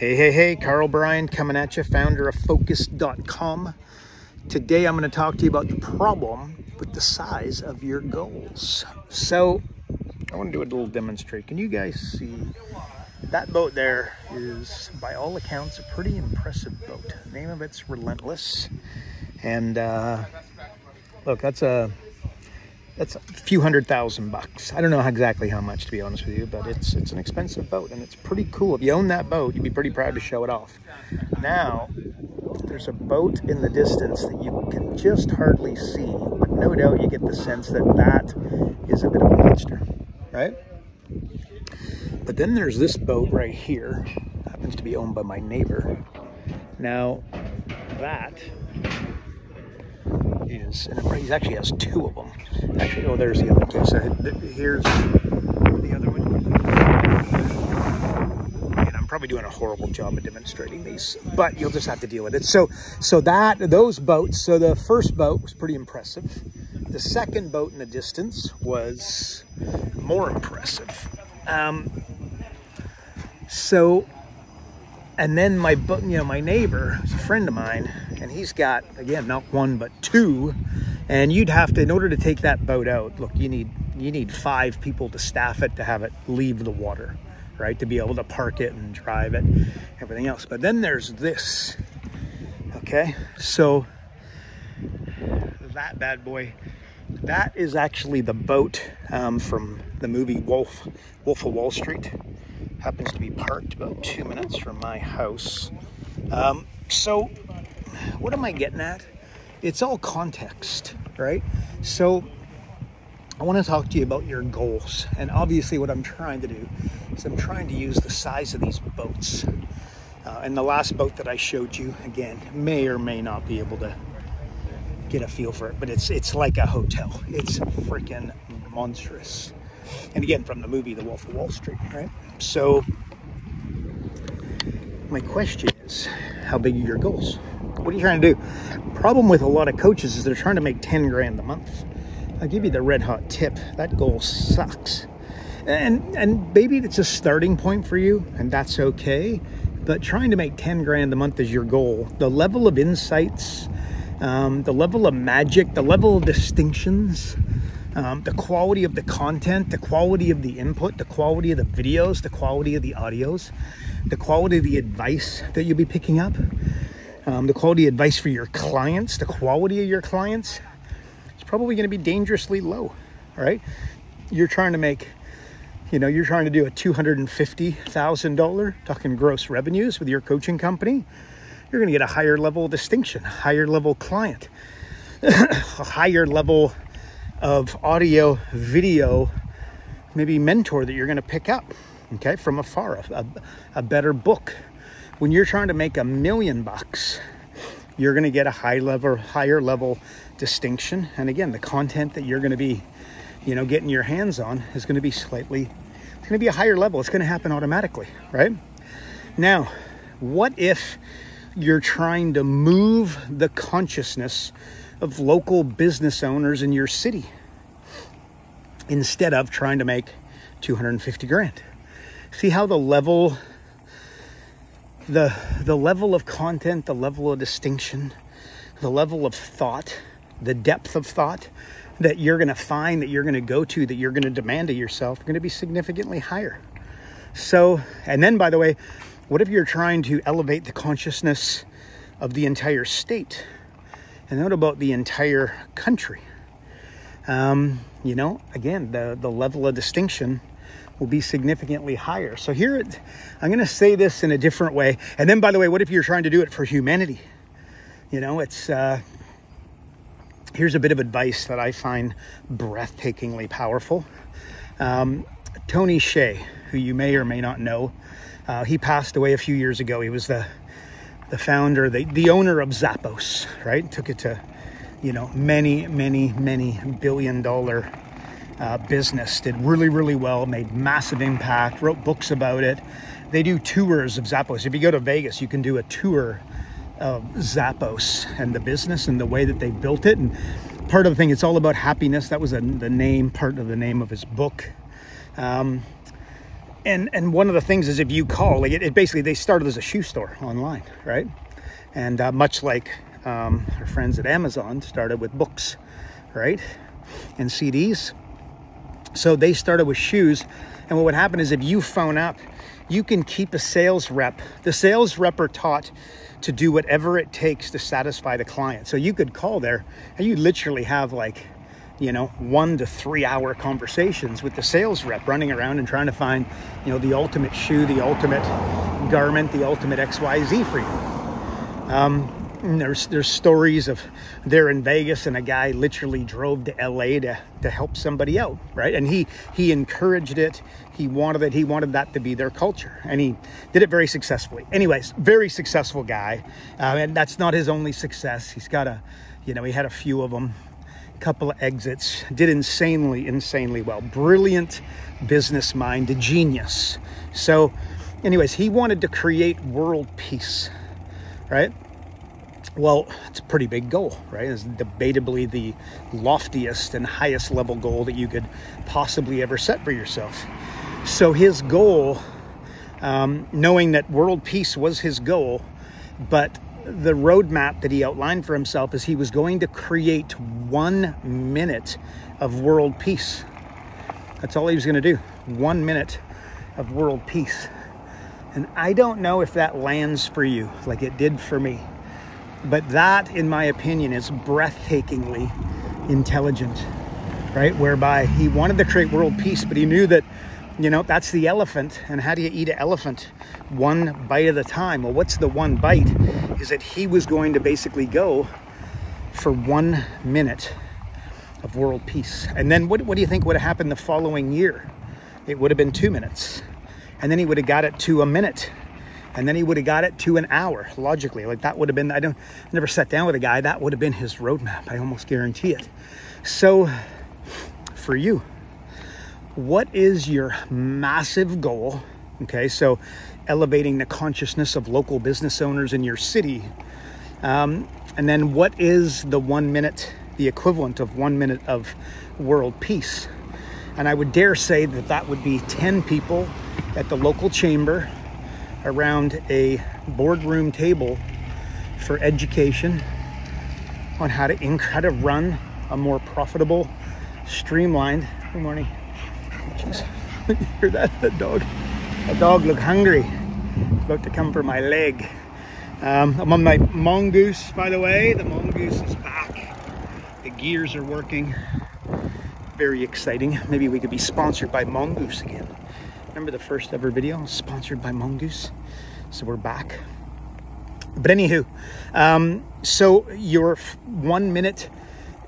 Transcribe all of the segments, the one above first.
Hey, Karl Bryan coming at you, founder of Focus.com. Today I'm going to talk to you about the problem with the size of your goals. So I want to do a little demonstration. Can you guys see that boat there? Is by all accounts a pretty impressive boat. The name of it's Relentless. And look, that's a few $100,000. I don't know exactly how much, to be honest with you, but it's an expensive boat and it's pretty cool. If you own that boat, you'd be pretty proud to show it off. Now, there's a boat in the distance that you can just hardly see, but no doubt you get the sense that that is a bit of a monster, right? But then there's this boat right here, happens to be owned by my neighbor. Now, that is, and he actually has two of them. Actually, oh, there's the other two. So here's the other one. And I'm probably doing a horrible job of demonstrating these, but you'll just have to deal with it. So those boats, so the first boat was pretty impressive. The second boat in the distance was more impressive. And then my neighbor is a friend of mine, and he's got, again, not one, but two. And you'd have to, in order to take that boat out, look, you need 5 people to staff it, to have it leave the water, right? To be able to park it and drive it, everything else. But then there's this, okay? So that bad boy, that is actually the boat from the movie Wolf of Wall Street. Happens to be parked about 2 minutes from my house. So what am I getting at? It's all context, right? So I want to talk to you about your goals. And obviously what I'm trying to do is I'm trying to use the size of these boats. And the last boat that I showed you, again, may or may not be able to get a feel for it, but it's like a hotel. It's freaking monstrous. And again, from the movie The Wolf of Wall Street, right? So my question is, how big are your goals? What are you trying to do? Problem with a lot of coaches is they're trying to make 10 grand a month. I'll give you the red hot tip. That goal sucks. And maybe it's a starting point for you, and that's okay. But trying to make 10 grand a month is your goal. The level of insights, the level of magic, the level of distinctions, the quality of the content, the quality of the input, the quality of the videos, the quality of the audios, the quality of the advice that you'll be picking up, the quality of advice for your clients, the quality of your clients, it's probably going to be dangerously low, all right? You're trying to make, you're trying to do a $250,000, talking gross revenues with your coaching company. You're going to get a higher level of distinction, higher level client, a higher level of audio, video, maybe mentor that you're going to pick up, okay, from afar, a better book. When you're trying to make $1 million, you're going to get a higher level distinction. And again, the content that you're going to be, getting your hands on is going to be it's going to be a higher level. It's going to happen automatically, right? Now, what if you're trying to move the consciousness of local business owners in your city instead of trying to make 250 grand? See how the level of content, the level of distinction, the level of thought, the depth of thought that you're going to find, that you're going to go to, that you're going to demand of yourself, are going to be significantly higher. So, and then, by the way, what if you're trying to elevate the consciousness of the entire state? And what about the entire country? Again, the level of distinction will be significantly higher. So here, I'm going to say this in a different way. And then, by the way, what if you're trying to do it for humanity? Here's a bit of advice that I find breathtakingly powerful. Tony Hsieh, who you may or may not know, he passed away a few years ago. He was the founder, the owner of Zappos, right? Took it to, many billion-dollar business. Did really, really well, made massive impact, wrote books about it. They do tours of Zappos. If you go to Vegas, you can do a tour of Zappos and the business and the way that they built it. And part of the thing, it's all about happiness. That was part of the name of his book. And one of the things is if you call, like it basically, they started as a shoe store online, right? And much like our friends at Amazon started with books, right? And CDs. So they started with shoes. And what would happen is if you phone up, you can keep a sales rep. The sales rep are taught to do whatever it takes to satisfy the client. So you could call there and you literally have like, 1 to 3 hour conversations with the sales rep running around and trying to find, the ultimate shoe, the ultimate garment, the ultimate XYZ for you. There's stories of they're in Vegas and a guy literally drove to LA to help somebody out, right? And he encouraged it. He wanted it. He wanted that to be their culture, and he did it very successfully. Anyways, very successful guy, and that's not his only success. He's got he had a few of them, a couple of exits, did insanely well. Brilliant business mind, a genius. So, anyways, he wanted to create world peace, right? Well, it's a pretty big goal, right? It's debatably the loftiest and highest level goal that you could possibly ever set for yourself. So his goal, knowing that world peace was his goal, but the roadmap that he outlined for himself is he was going to create 1 minute of world peace. That's all he was going to do. 1 minute of world peace. And I don't know if that lands for you like it did for me. But that, in my opinion, is breathtakingly intelligent, right? Whereby he wanted to create world peace, but he knew that, that's the elephant. And how do you eat an elephant? One bite at a time. Well, what's the one bite? Is that he was going to basically go for 1 minute of world peace. And then what do you think would have happened the following year? It would have been 2 minutes. And then he would have got it to a minute. And then he would have got it to an hour, logically. Like that would have been, I never sat down with a guy, that would have been his roadmap. I almost guarantee it. So for you, what is your massive goal? Okay, so elevating the consciousness of local business owners in your city. And then what is the 1 minute, the equivalent of 1 minute of world peace? And I would dare say that that would be 10 people at the local chamber around a boardroom table for education on how to run a more profitable, streamlined. Good morning. Jeez. Hear that? The dog looked hungry. It's about to come for my leg. I'm on my mongoose, by the way. The mongoose is back. The gears are working. Very exciting. Maybe we could be sponsored by Mongoose again. Remember the first ever video sponsored by Mongoose? So we're back. But anywho, so your 1 minute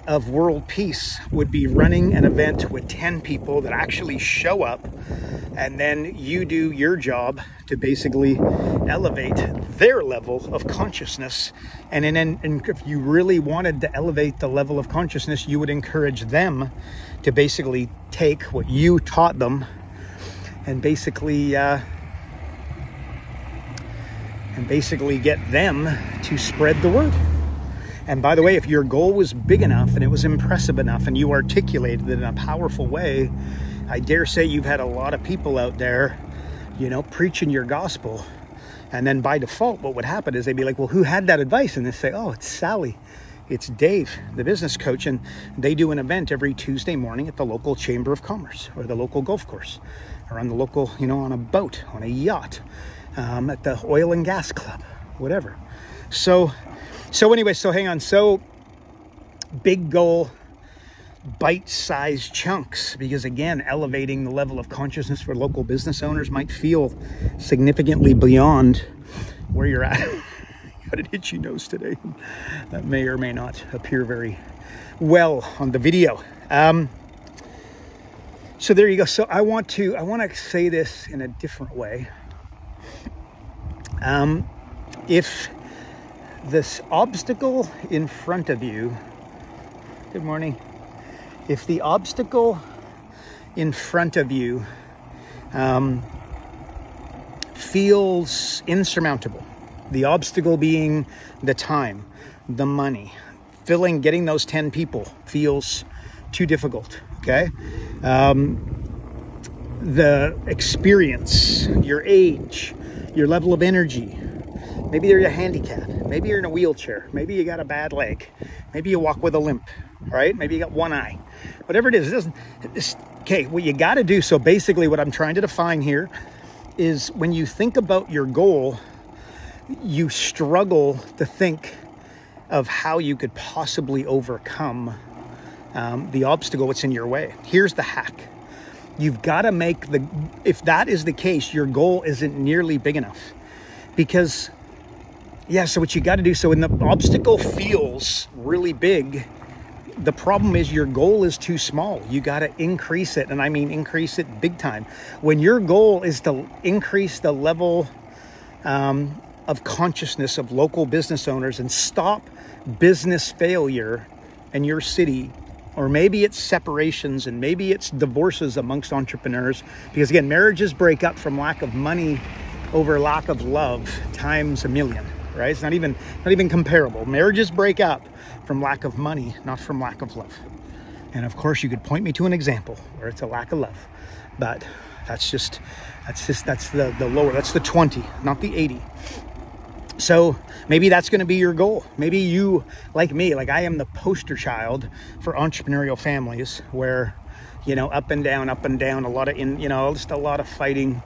of world peace would be running an event with 10 people that actually show up, and then you do your job to basically elevate their level of consciousness. And if you really wanted to elevate the level of consciousness, you would encourage them to basically take what you taught them and basically get them to spread the word. And by the way, if your goal was big enough and it was impressive enough and you articulated it in a powerful way, I dare say you've had a lot of people out there, preaching your gospel. And then by default, what would happen is they'd be like, well, who had that advice? And they say, oh, it's Sally. It's Dave, the business coach, and they do an event every Tuesday morning at the local Chamber of Commerce or the local golf course or on the local, on a boat, on a yacht, at the oil and gas club, whatever. So anyway, so hang on. So big goal, bite-sized chunks, because again, elevating the level of consciousness for local business owners might feel significantly beyond where you're at. Got an itchy nose today. That may or may not appear very well on the video. So there you go. So I want to say this in a different way. If this obstacle in front of you, good morning. If the obstacle in front of you feels insurmountable, the obstacle being the time, the money, getting those 10 people feels too difficult, okay? the experience, your age, your level of energy. Maybe you're handicapped. Maybe you're in a wheelchair. Maybe you got a bad leg. Maybe you walk with a limp, right? Maybe you got one eye. Whatever it is, okay, what you got to do, so basically what I'm trying to define here is when you think about your goal, you struggle to think of how you could possibly overcome the obstacle that's in your way. Here's the hack. You've got to make if that is the case, your goal isn't nearly big enough. Because, yeah, so what you got to do, so when the obstacle feels really big, the problem is your goal is too small. You got to increase it. And I mean, increase it big time. When your goal is to increase the level of consciousness of local business owners and stop business failure in your city, or maybe it's separations and maybe it's divorces amongst entrepreneurs, because again, marriages break up from lack of money over lack of love times a million, right? It's not even comparable. Marriages break up from lack of money, not from lack of love. And of course, you could point me to an example where it's a lack of love, but that's the lower, that's the 20, not the 80. So maybe that's going to be your goal. Maybe you, like me, like I am the poster child for entrepreneurial families where, you know, up and down, a lot of, just a lot of fighting,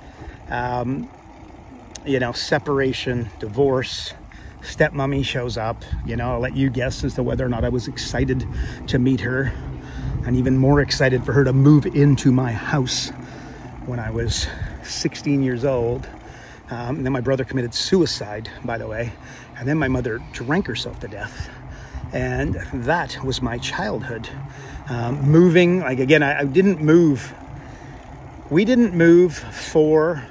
separation, divorce, stepmommy shows up, I'll let you guess as to whether or not I was excited to meet her, and even more excited for her to move into my house when I was 16 years old. And then my brother committed suicide, by the way. And then my mother drank herself to death. And that was my childhood. Moving, like again, I didn't move. We didn't move for,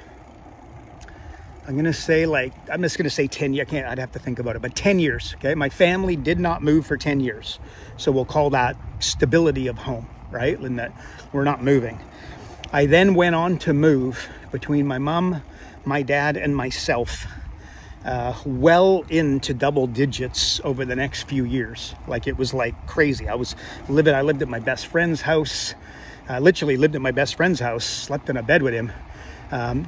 I'm just going to say 10 years. I'd have to think about it, but 10 years, okay? My family did not move for 10 years. So we'll call that stability of home, right? And that we're not moving. I then went on to move between my mom, my dad, and myself, well into double digits over the next few years. Like it was like crazy. I lived at my best friend's house. I literally lived at my best friend's house, slept in a bed with him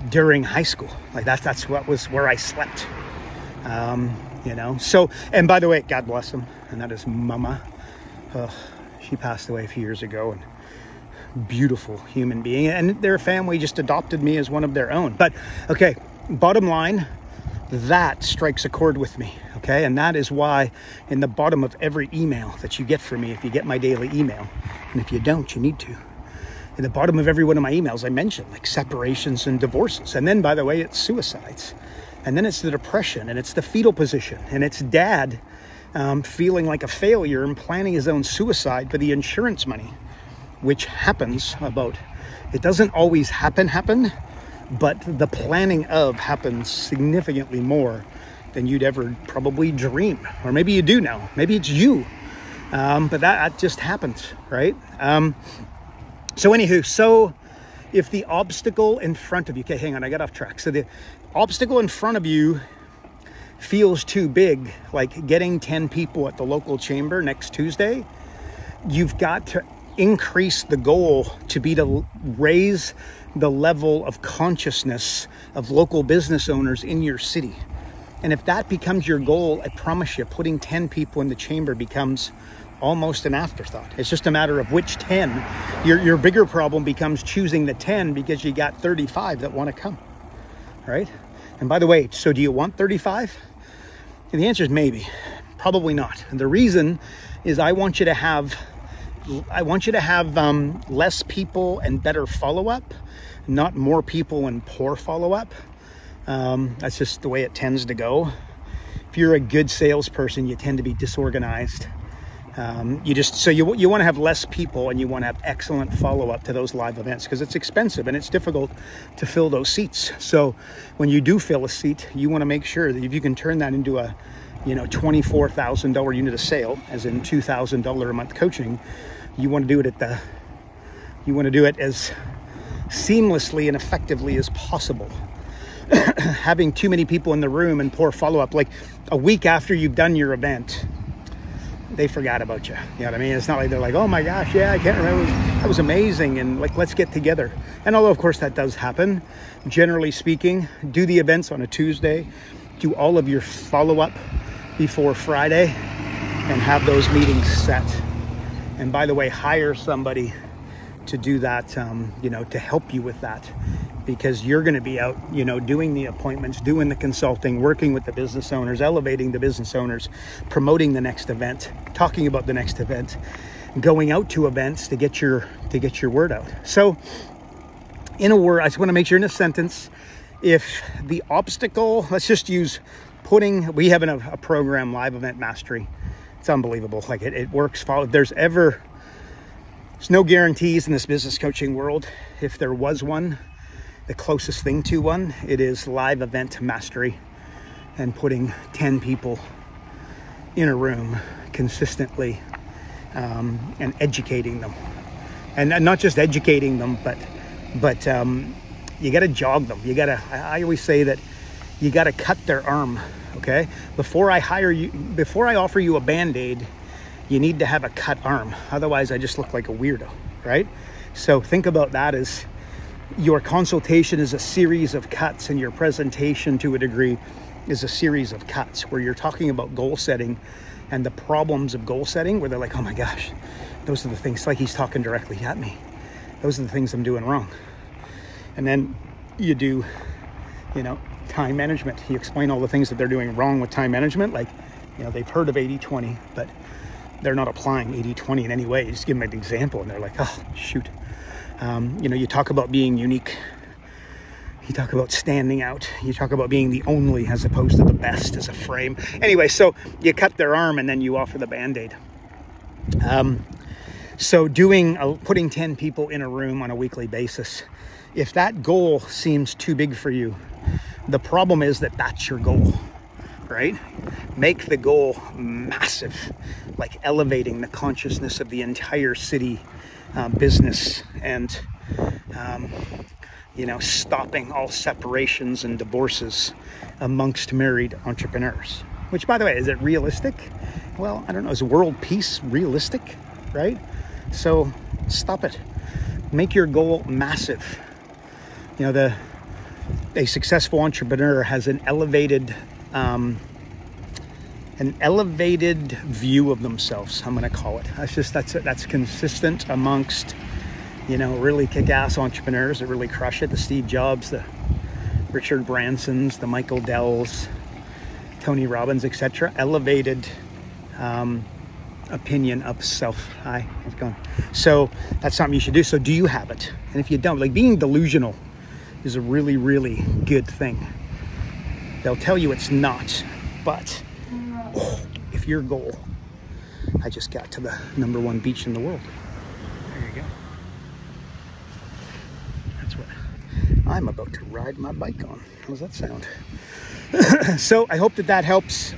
during high school. Like that's where I slept. So, and by the way, God bless him. And that is Mama. She passed away a few years ago, and beautiful human being, and their family just adopted me as one of their own. But okay, bottom line, that strikes a chord with me, okay? And that is why in the bottom of every email that you get from me, if you get my daily email, and if you don't, you need to, in the bottom of every one of my emails, I mention like separations and divorces. And then, by the way, it's suicides, and then it's the depression, and it's the fetal position, and it's dad feeling like a failure and planning his own suicide for the insurance money, which happens it doesn't always happen, but the planning of happens significantly more than you'd ever probably dream. Or maybe you do now. Maybe it's you. But that just happens, right? So if the obstacle in front of you, okay, hang on, I got off track. So the obstacle in front of you feels too big, like getting 10 people at the local chamber next Tuesday, you've got to increase the goal to be to raise the level of consciousness of local business owners in your city. And if that becomes your goal, I promise you, putting 10 people in the chamber becomes almost an afterthought. It's just a matter of which 10. Your bigger problem becomes choosing the 10 because you got 35 that want to come, right? And by the way, so do you want 35? And the answer is maybe, probably not. And the reason is I want you to have less people and better follow-up, not more people and poor follow-up. That's just the way it tends to go. If you're a good salesperson, you tend to be disorganized. You want to have less people and you want to have excellent follow-up to those live events because it's expensive and it's difficult to fill those seats. So when you do fill a seat, you want to make sure that if you can turn that into a $24,000 unit of sale, as in $2,000 a month coaching, you want to do it as seamlessly and effectively as possible. Having too many people in the room and poor follow-up, like a week after you've done your event, they forgot about you. You know what I mean? It's not like they're like, oh my gosh, yeah, I can't remember. That was amazing. And like, let's get together. And although of course that does happen, generally speaking, do the events on a Tuesday, do all of your follow-up before Friday, and have those meetings set. And by the way, hire somebody to do that, you know, to help you with that, because you're going to be out, you know, doing the appointments, doing the consulting, working with the business owners, elevating the business owners, promoting the next event, talking about the next event, going out to events to get your word out. So in a word, I just want to make sure in a sentence, if the obstacle, let's just use we have a program, Live Event Mastery. It's unbelievable. Like it works. There's no guarantees in this business coaching world. If there was one, the closest thing to one, it is Live Event Mastery, and putting 10 people in a room consistently, and educating them, and not just educating them, but you got to jog them. I always say that you got to cut their arm. Okay, before I offer you a Band-Aid, you need to have a cut arm. Otherwise, I just look like a weirdo, right? So think about that as your consultation is a series of cuts, and your presentation to a degree is a series of cuts, where you're talking about goal setting and the problems of goal setting, where they're like, oh my gosh, those are the things, like he's talking directly at me. Those are the things I'm doing wrong. And then you do, you know, time management. You explain all the things that they're doing wrong with time management. Like, you know, they've heard of 80-20, but they're not applying 80-20 in any way. You just give them an example and they're like, oh, shoot. You know, you talk about being unique. You talk about standing out. You talk about being the only as opposed to the best as a frame. Anyway, so you cut their arm and then you offer the Band-Aid. So putting 10 people in a room on a weekly basis, if that goal seems too big for you, the problem is that that's your goal, right? Make the goal massive, like elevating the consciousness of the entire city, business, and, you know, stopping all separations and divorces amongst married entrepreneurs. Which, by the way, is it realistic? Well, I don't know. Is world peace realistic, right? So stop it. Make your goal massive. You know, a successful entrepreneur has an elevated view of themselves, I'm going to call it. That's consistent amongst, you know, really kick-ass entrepreneurs that really crush it. The Steve Jobs, the Richard Bransons, the Michael Dells, Tony Robbins, etc. Elevated opinion of self. Hi, how's it going? So that's something you should do. So do you have it? And if you don't, like, being delusional is a really, really good thing. They'll tell you it's not, but if your goal, I just got to the #1 beach in the world. There you go. That's what I'm about to ride my bike on. How's that sound? So I hope that helps.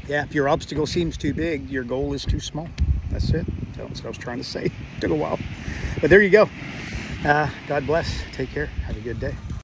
Yeah, if your obstacle seems too big, your goal is too small. That's it. That's what I was trying to say. Took a while. But there you go. God bless. Take care. Have a good day.